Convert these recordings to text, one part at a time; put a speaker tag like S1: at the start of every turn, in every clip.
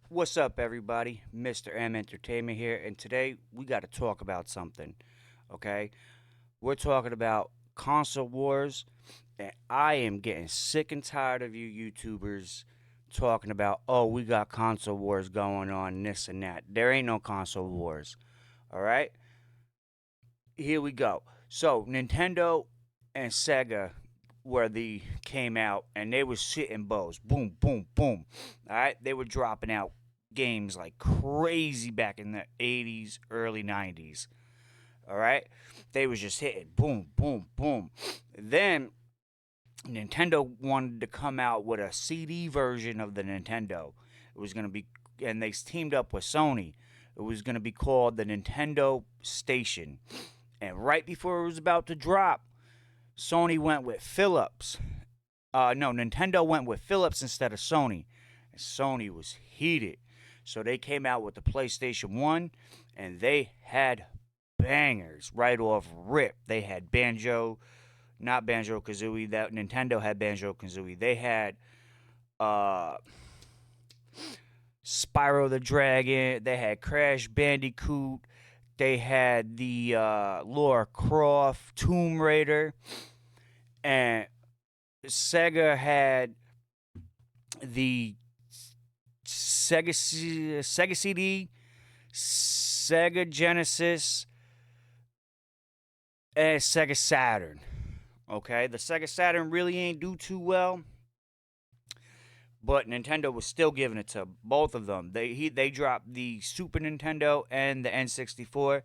S1: What's up, everybody? Mr. M Entertainment here, and today we got to talk about something, okay? We're talking about console wars, and I am getting sick and tired of you YouTubers talking about, oh, we got console wars going on, this and that. There ain't no console wars, all right? Here we go. So, Nintendo and Sega where the came out and they was shitting bows. Boom, boom, boom. All right, they were dropping out games like crazy back in the 80s, early 90s. All right, they was just hitting boom, boom, boom. Then Nintendo wanted to come out with a CD version of the Nintendo. It was gonna be, and they teamed up with Sony. It was gonna be called the Nintendo Station. And right before it was about to drop, Sony went with Philips. No, Nintendo went with Philips instead of Sony. And Sony was heated. So they came out with the PlayStation 1 and they had bangers right off rip. They had not Banjo Kazooie, that Nintendo had Banjo Kazooie. They had uh Spyro the Dragon, they had Crash Bandicoot, they had the Lara Croft, Tomb Raider, and Sega had the Sega CD, Sega Genesis, and Sega Saturn. Okay, the Sega Saturn really ain't do too well, but Nintendo was still giving it to both of them. They dropped the Super Nintendo and the N64.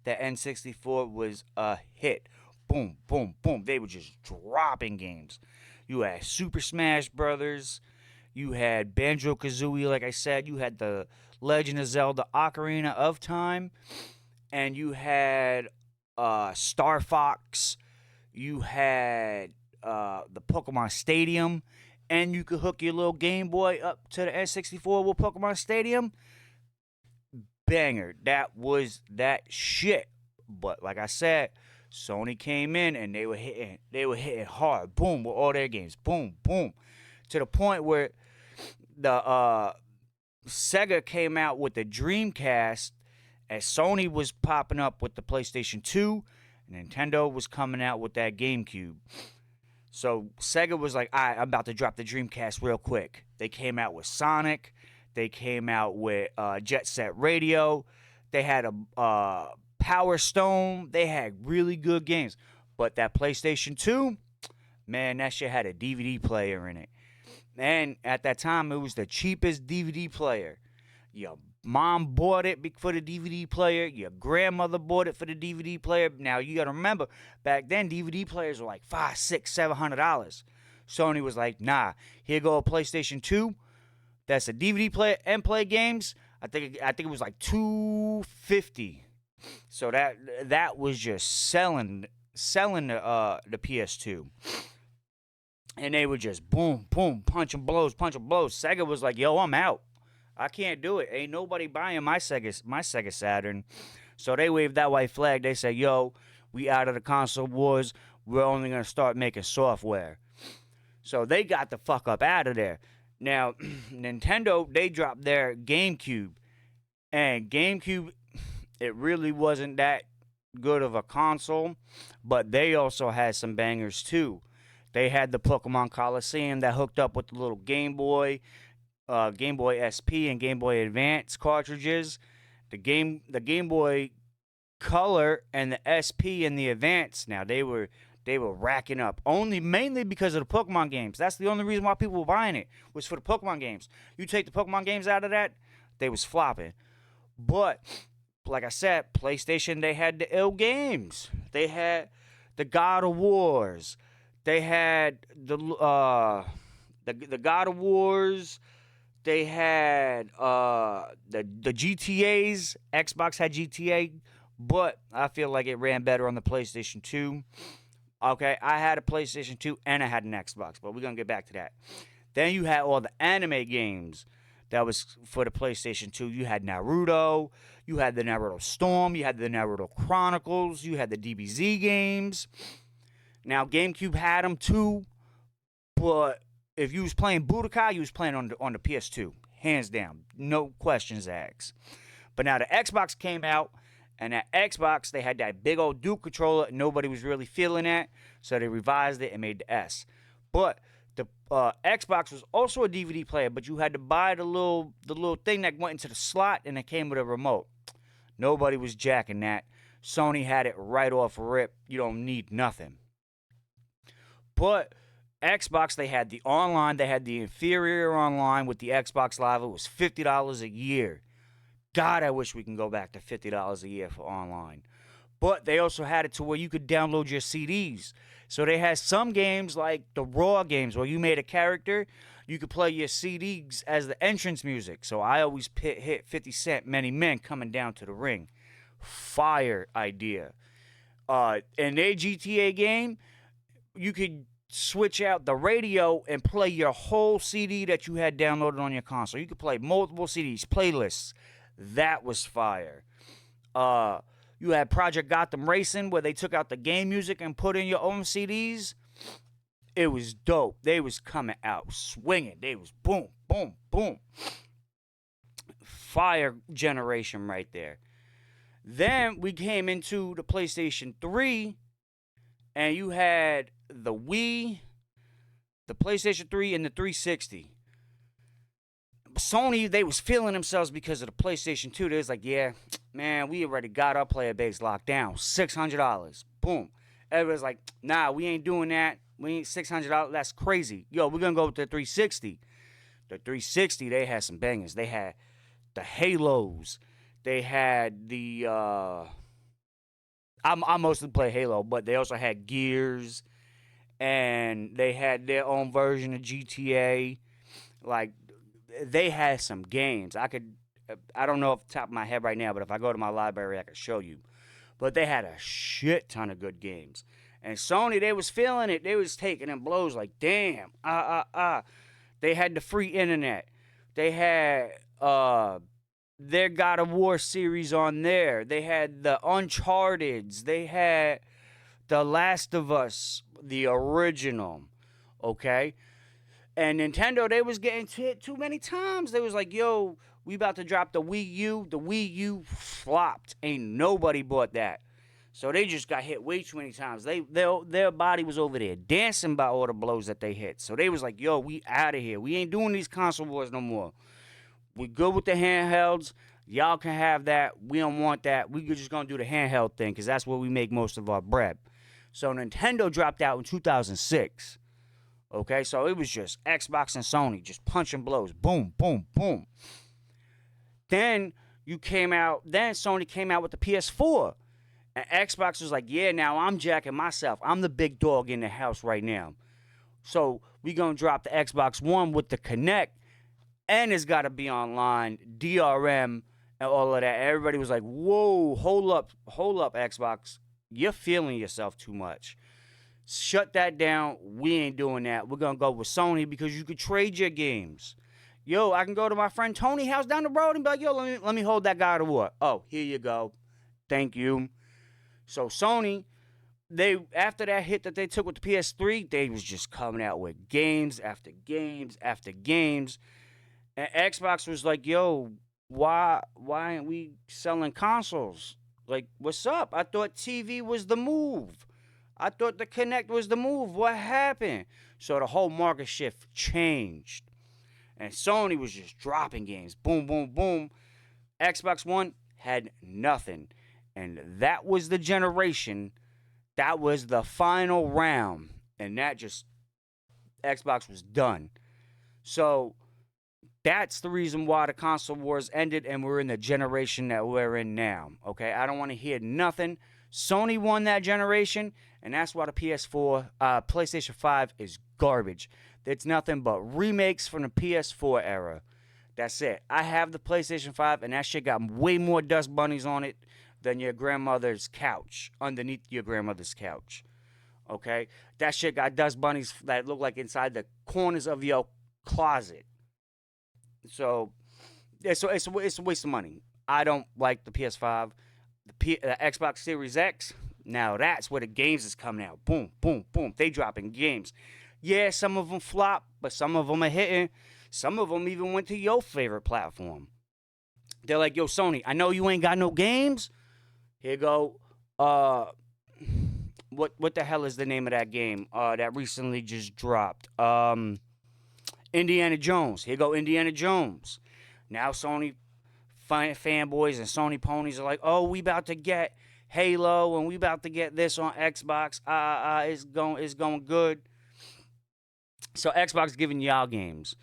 S1: The N64 was a hit. Boom, boom, boom. They were just dropping games. You had Super Smash Brothers. You had Banjo Kazooie, like I said. You had the Legend of Zelda Ocarina of Time, and you had Star Fox. You had the Pokemon Stadium, and you could hook your little Game Boy up to the N64 with Pokemon Stadium. Banger. That was that shit. But like I said, Sony came in and they were hitting hard. Boom with all their games. Boom, boom. To the point where the Sega came out with the Dreamcast as Sony was popping up with the PlayStation 2, and Nintendo was coming out with that GameCube. So Sega was like, all right, I'm about to drop the Dreamcast real quick. They came out with Sonic. They came out with Jet Set Radio. They had a Power Stone. They had really good games. But that PlayStation 2, man, that shit had a DVD player in it. And at that time, it was the cheapest DVD player. Your mom bought it for the DVD player. Your grandmother bought it for the DVD player. Now you gotta remember, back then DVD players were like $500, $600, $700. Sony was like, nah, here go a PlayStation 2. That's a DVD player and play games. I think it was like $250. So that was just selling the PS2. And they were just boom, boom, punching blows, punching blows. Sega was like, yo, I'm out. I can't do it. Ain't nobody buying my Sega Saturn. So they waved that white flag. They said, yo, we out of the console wars. We're only going to start making software. So they got the fuck up out of there. Now, Nintendo, they dropped their GameCube. And GameCube, it really wasn't that good of a console. But they also had some bangers too. They had the Pokemon Coliseum that hooked up with the little Game Boy, Game Boy SP, and Game Boy Advance cartridges. The Game Boy Color and the SP and the Advance. Now they were racking up mainly because of the Pokemon games. That's the only reason why people were buying it, was for the Pokemon games. You take the Pokemon games out of that, they was flopping. But like I said, PlayStation, they had the ill games. They had the God of Wars. They had the God of Wars. They had the GTAs. Xbox had GTA, but I feel like it ran better on the PlayStation 2. Okay, I had a PlayStation 2 and I had an Xbox, but we're going to get back to that. Then you had all the anime games that was for the PlayStation 2. You had Naruto, you had the Naruto Storm, you had the Naruto Chronicles, you had the DBZ games. Now, GameCube had them too, but if you was playing Budokai, you was playing on the PS2. hands down, no questions asked. But now the Xbox came out, and that Xbox, they had that big old Duke controller. Nobody was really feeling that, so they revised it and made the S. But the Xbox was also a DVD player, but you had to buy the little thing that went into the slot, and it came with a remote. Nobody was jacking that. Sony had it right off rip. You don't need nothing. But Xbox, they had the online, they had the inferior online with the Xbox Live. It was $50 a year. God, I wish we can go back to $50 a year for online. But they also had it to where you could download your CDs. So they had some games like the Raw games where you made a character, you could play your CDs as the entrance music. So I always hit 50 Cent, Many Men coming down to the ring. Fire idea. In their GTA game, you could switch out the radio and play your whole CD that you had downloaded on your console. You could play multiple CDs, playlists. That was fire. You had Project Gotham Racing where they took out the game music and put in your own CDs. It was dope. They was coming out swinging. They was boom, boom, boom. Fire generation right there. Then we came into the PlayStation 3, and you had the Wii, the PlayStation 3, and the 360. Sony, they was feeling themselves because of the PlayStation 2. They was like, yeah, man, we already got our player base locked down. $600. Boom. Everybody's like, nah, we ain't doing that. We ain't $600. That's crazy. Yo, we're going to go with the 360. The 360, they had some bangers. They had the Halos. They had the, I mostly play Halo, but they also had Gears. And they had their own version of GTA. Like, they had some games. I don't know off the top of my head right now, but if I go to my library, I can show you. But they had a shit ton of good games. And Sony, they was feeling it. They was taking them blows like, damn, They had the free internet. They had their God of War series on there. They had the Uncharted's. They had The Last of Us, the original, okay? And Nintendo, they was getting hit too many times. They was like, yo, we about to drop the Wii U. The Wii U flopped. Ain't nobody bought that. So they just got hit way too many times. Their body was over there dancing by all the blows that they hit. So they was like, yo, we out of here. We ain't doing these console wars no more. We good with the handhelds. Y'all can have that. We don't want that. We just going to do the handheld thing because that's where we make most of our bread. So Nintendo dropped out in 2006. Okay, so it was just Xbox and Sony just punching blows. Boom, boom, boom. Then Sony came out with the PS4. And Xbox was like, yeah, now I'm jacking myself. I'm the big dog in the house right now. So we going to drop the Xbox One with the Kinect. And it's got to be online, DRM, and all of that. Everybody was like, whoa, hold up, Xbox. You're feeling yourself too much. Shut that down. We ain't doing that. We're going to go with Sony because you could trade your games. Yo, I can go to my friend Tony's house down the road and be like, yo, let me hold that God of War. Oh, here you go. Thank you. So Sony, after that hit that they took with the PS3, they was just coming out with games after games after games. And Xbox was like, yo, why aren't we selling consoles? Like, what's up? I thought TV was the move. I thought the Kinect was the move. What happened? So the whole market shift changed. And Sony was just dropping games. Boom, boom, boom. Xbox One had nothing. And that was the generation. That was the final round. And Xbox was done. So that's the reason why the console wars ended and we're in the generation that we're in now. Okay, I don't want to hear nothing. Sony won that generation, and that's why the PlayStation 5 is garbage. It's nothing but remakes from the PS4 era. That's it. I have the PlayStation 5, and that shit got way more dust bunnies on it than your grandmother's couch, underneath your grandmother's couch. Okay? That shit got dust bunnies that look like inside the corners of your closet. So it's a waste of money. I don't like the PS5. The Xbox Series X, now that's where the games is coming out. Boom, boom, boom. They dropping games. Yeah, some of them flop, but some of them are hitting. Some of them even went to your favorite platform. They're like, yo, Sony, I know you ain't got no games. Here you go. What the hell is the name of that game that recently just dropped? Indiana Jones. Here you go, Indiana Jones. Now Sony fanboys and Sony ponies are like, oh, we about to get Halo and we about to get this on Xbox. It's going good. So Xbox giving y'all games.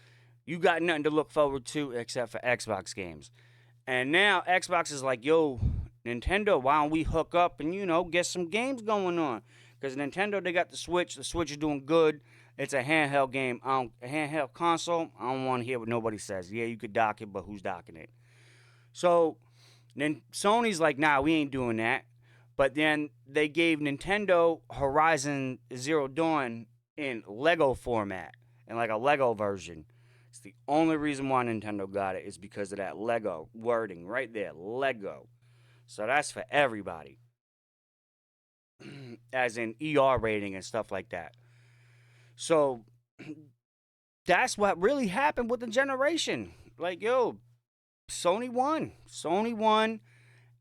S1: You got nothing to look forward to except for Xbox games. And now Xbox is like, yo, Nintendo, why don't we hook up and, get some games going on? Because Nintendo, they got the Switch. The Switch is doing good. It's a handheld game. A handheld console. I don't want to hear what nobody says. Yeah, you could dock it, but who's docking it? So then Sony's like, nah, we ain't doing that. But then they gave Nintendo Horizon Zero Dawn in Lego format, in like a Lego version. It's the only reason why Nintendo got it is because of that Lego wording right there, Lego. So that's for everybody, as in ER rating and stuff like that. So that's what really happened with the generation. Like, yo, Sony won. Sony won.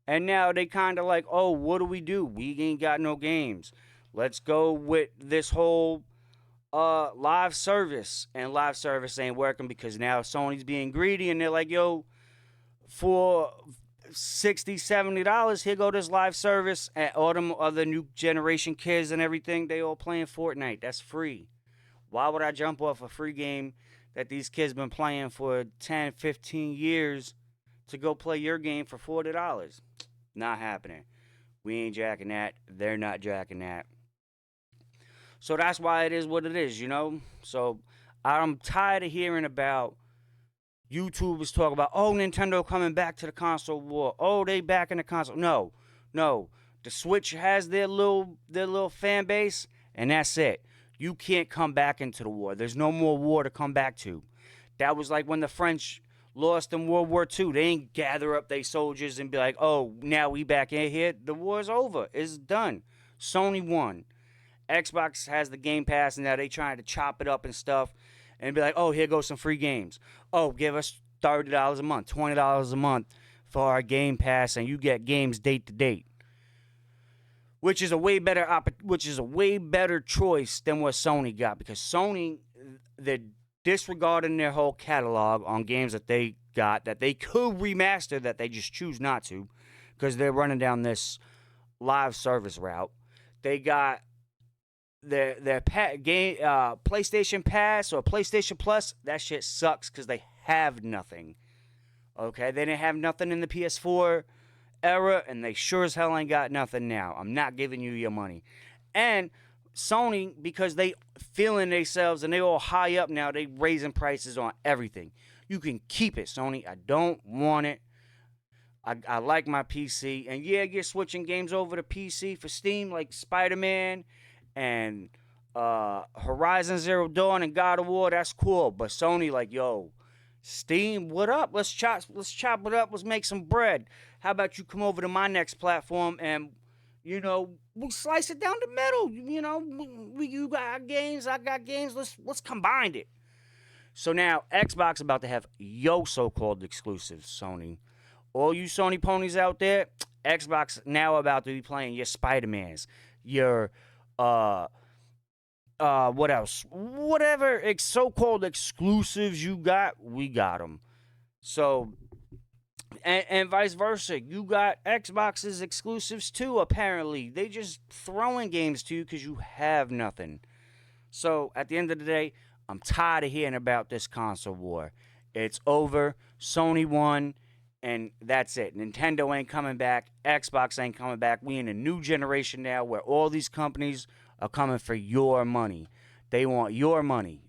S1: And now they kind of like, oh, what do? We ain't got no games. Let's go with this whole live service. And live service ain't working because now Sony's being greedy. And they're like, yo, for $60, $70, here go this live service. And all them other new generation kids and everything, they all playing Fortnite. That's free. Why would I jump off a free game that these kids been playing for 10, 15 years to go play your game for $40? Not happening. We ain't jacking that. They're not jacking that. So that's why it is what it is, So I'm tired of hearing about YouTubers talk about, oh, Nintendo coming back to the console war. Oh, they back in the console. No. The Switch has their little fan base, and that's it. You can't come back into the war. There's no more war to come back to. That was like when the French lost in World War II. They ain't gather up their soldiers and be like, oh, now we back in here. The war's over. It's done. Sony won. Xbox has the Game Pass, and now they trying to chop it up and stuff and be like, oh, here goes some free games. Oh, give us $30 a month, $20 a month for our Game Pass, and you get games date to date. Which is a way better choice than what Sony got, because Sony, they're disregarding their whole catalog on games that they got that they could remaster that they just choose not to because they're running down this live service route. They got their PlayStation Pass or PlayStation Plus. That shit sucks because they have nothing. Okay, they didn't have nothing in the PS4 era, and they sure as hell ain't got nothing now. I'm not giving you your money. And Sony, because they feeling themselves and they all high up now, they raising prices on everything. You can keep it, Sony. I don't want it. I like my PC. And yeah, you're switching games over to PC for Steam, like Spider-Man and Horizon Zero Dawn and God of War. That's cool. But Sony like, yo, Steam, what up? Let's chop it up. Let's make some bread. How about you come over to my next platform and, we slice it down the middle. You got games, I got games. Let's combine it. So now Xbox about to have yo so-called exclusives, Sony. All you Sony ponies out there, Xbox now about to be playing your Spider-Mans, your what else? Whatever so-called exclusives you got, we got them. So, and vice versa. You got Xbox's exclusives too, apparently. They just throwing games to you because you have nothing. So, at the end of the day, I'm tired of hearing about this console war. It's over. Sony won, and that's it. Nintendo ain't coming back. Xbox ain't coming back. We in a new generation now where all these companies are coming for your money. They want your money.